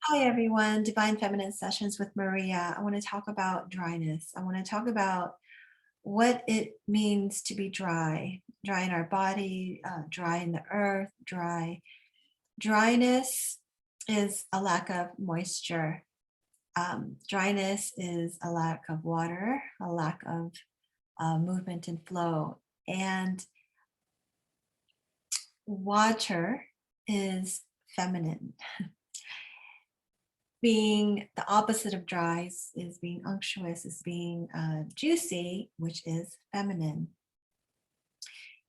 Hi everyone, Divine Feminine Sessions with Maria. I want to talk about dryness. I want to talk about what it means to be dry, dry in our body, dry in the earth, dry. Dryness is a lack of moisture. Dryness is a lack of water, a lack of movement and flow. And water is feminine. Being the opposite of dry is being unctuous, is being juicy, which is feminine.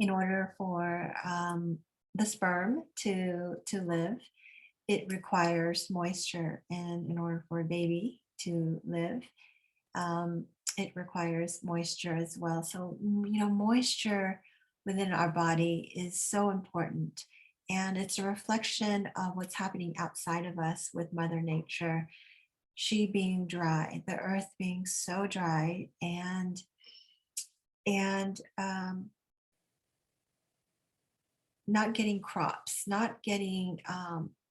In order for the sperm to live, it requires moisture, and in order for a baby to live, um, it requires moisture as well. So, moisture within our body is so important. And it's a reflection of what's happening outside of us with Mother Nature. She being dry, the earth being so dry, and not getting crops, not getting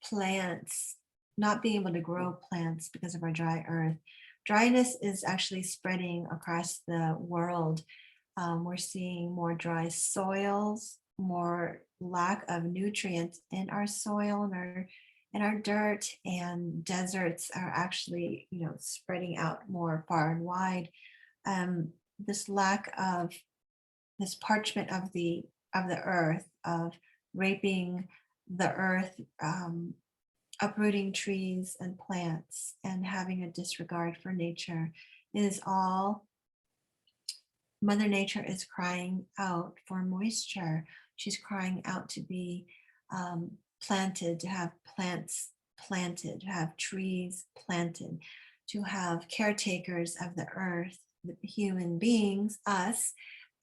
plants, not being able to grow plants because of our dry earth. Dryness is actually spreading across the world. We're seeing more dry soils, more lack of nutrients in our soil and our dirt, and deserts are actually, spreading out more far and wide. This lack of this parchment of the earth, of raping the earth, uprooting trees and plants, and having a disregard for nature is all. Mother Nature is crying out for moisture. She's crying out to be planted, to have plants planted, to have trees planted, to have caretakers of the earth, the human beings, us,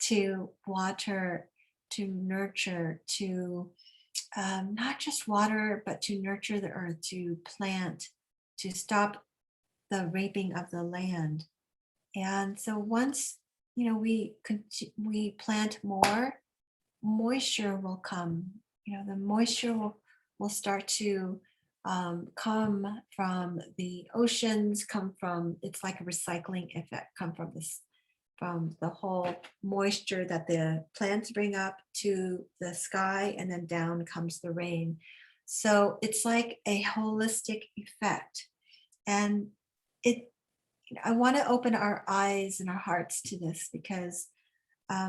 to water, to nurture, to not just water, but to nurture the earth, to plant, to stop the raping of the land. And so once we plant more, moisture will come. The moisture will start to come from the oceans, come from, it's like a recycling effect, come from this, from the whole moisture that the plants bring up to the sky, and then down comes the rain. So it's like a holistic effect. And it I want to open our eyes and our hearts to this, because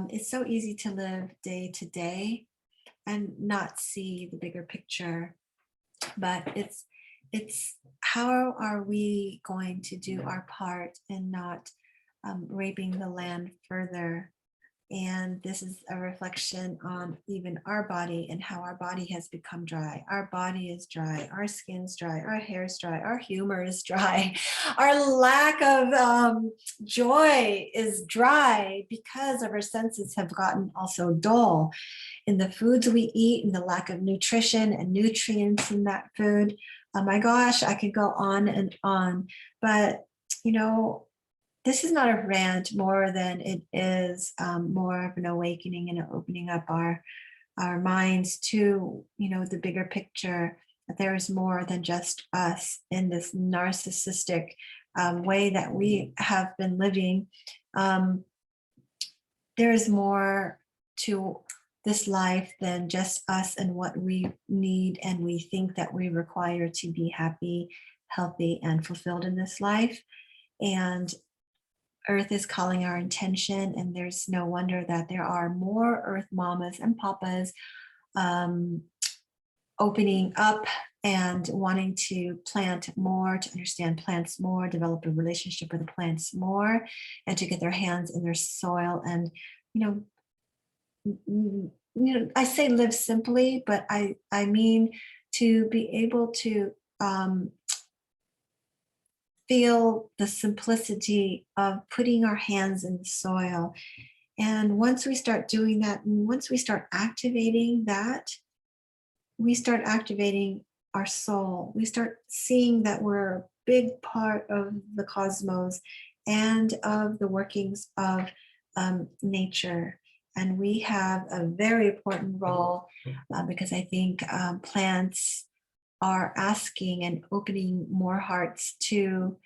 it's so easy to live day to day and not see the bigger picture. But it's how are we going to do our part in not raping the land further? And this is a reflection on even our body and how our body has become dry. Our body is dry, our skin's dry, our hair is dry, our humor is dry, our lack of joy is dry because of our senses have gotten also dull in the foods we eat and the lack of nutrition and nutrients in that food. Oh my gosh, I could go on and on, but you know, this is not a rant more than it is more of an awakening and opening up our minds to the bigger picture, that there is more than just us in this narcissistic way that we have been living. um, there is more to this life than just us and what we need and we think that we require to be happy, healthy, and fulfilled in this life. And Earth is calling our attention, and there's no wonder that there are more Earth mamas and papas um, opening up and wanting to plant more, to understand plants more, develop a relationship with the plants more, and to get their hands in their soil. And you know, I say live simply, but I mean to be able to feel the simplicity of putting our hands in the soil. And once we start doing that, and once we start activating that, we start activating our soul. We start seeing that we're a big part of the cosmos and of the workings of nature. And we have a very important role because I think plants are asking and opening more hearts to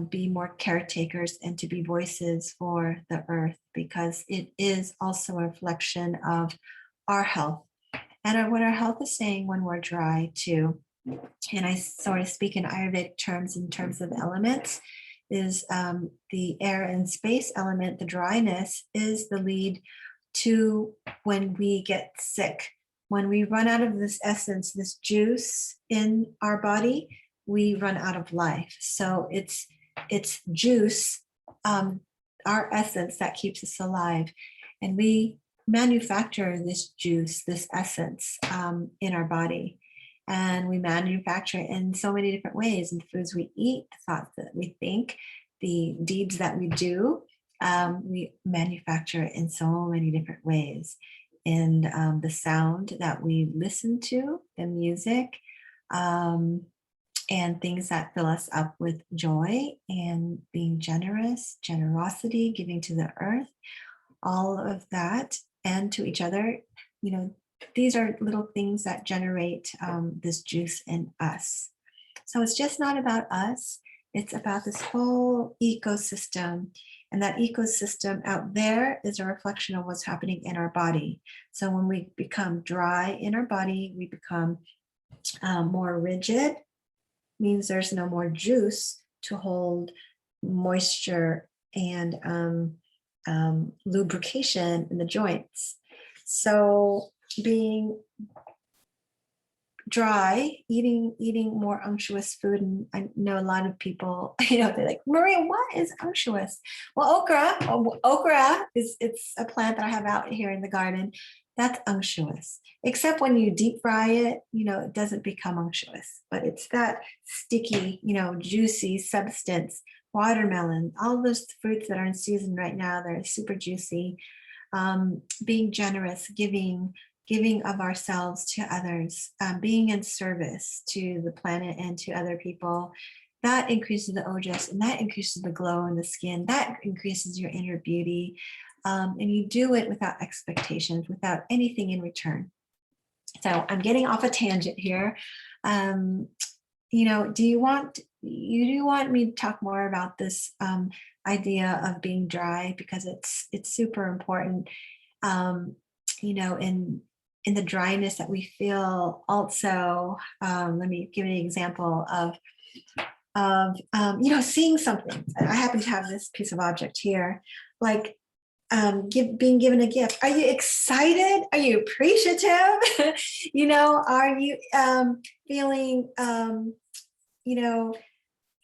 be more caretakers and to be voices for the earth, because it is also a reflection of our health and what our health is saying when we're dry too. And I sort of speak in Ayurvedic terms in terms of elements, is the air and space element, the dryness is the lead to when we get sick. When we run out of this essence, this juice in our body, we run out of life. So it's juice, our essence, that keeps us alive. And we manufacture this juice, this essence, in our body. And we manufacture it in so many different ways, in the foods we eat, the thoughts that we think, the deeds that we do. We manufacture it in so many different ways. In the sound that we listen to, the music, and things that fill us up with joy and being generous, generosity, giving to the earth, all of that, and to each other. These are little things that generate this juice in us. So it's just not about us, it's about this whole ecosystem. And that ecosystem out there is a reflection of what's happening in our body. So when we become dry in our body, we become more rigid, means there's no more juice to hold moisture and lubrication in the joints. So being dry, eating more unctuous food, and I know a lot of people, they're like, Maria, what is unctuous? Well, okra it's a plant that I have out here in the garden. That's unctuous, except when you deep fry it, it doesn't become unctuous, but it's that sticky, juicy substance. Watermelon, all those fruits that are in season right now, they're super juicy. Being generous, giving of ourselves to others, being in service to the planet and to other people, that increases the ojas, and that increases the glow in the skin, that increases your inner beauty. And you do it without expectations, without anything in return. So I'm getting off a tangent here. Do you want me to talk more about this idea of being dry, because it's super important. In the dryness that we feel also, let me give you an example of seeing something. I happen to have this piece of object here, like being given a gift. Are you excited? Are you appreciative? Are you feeling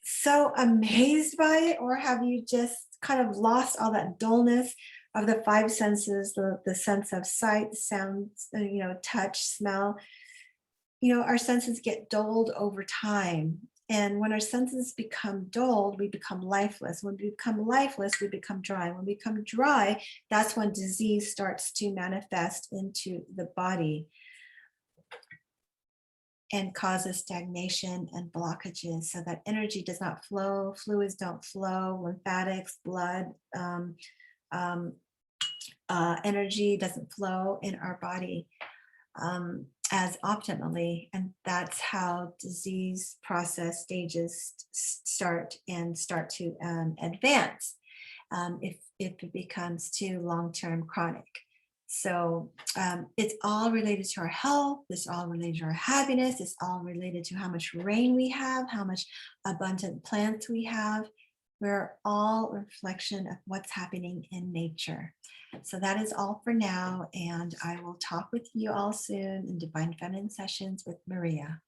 so amazed by it, or have you just kind of lost all that dullness of the five senses, the sense of sight, sound, touch, smell? Our senses get dulled over time. And when our senses become dulled, we become lifeless. When we become lifeless, we become dry. When we become dry, that's when disease starts to manifest into the body and causes stagnation and blockages, so that energy does not flow, fluids don't flow, lymphatics, blood, energy doesn't flow in our body as optimally. And that's how disease process stages start to advance if it becomes too long-term chronic. So it's all related to our health, it's all related to our happiness, it's all related to how much rain we have, how much abundant plants we have. We're all a reflection of what's happening in nature. So that is all for now, and I will talk with you all soon in Divine Feminine Sessions with Maria.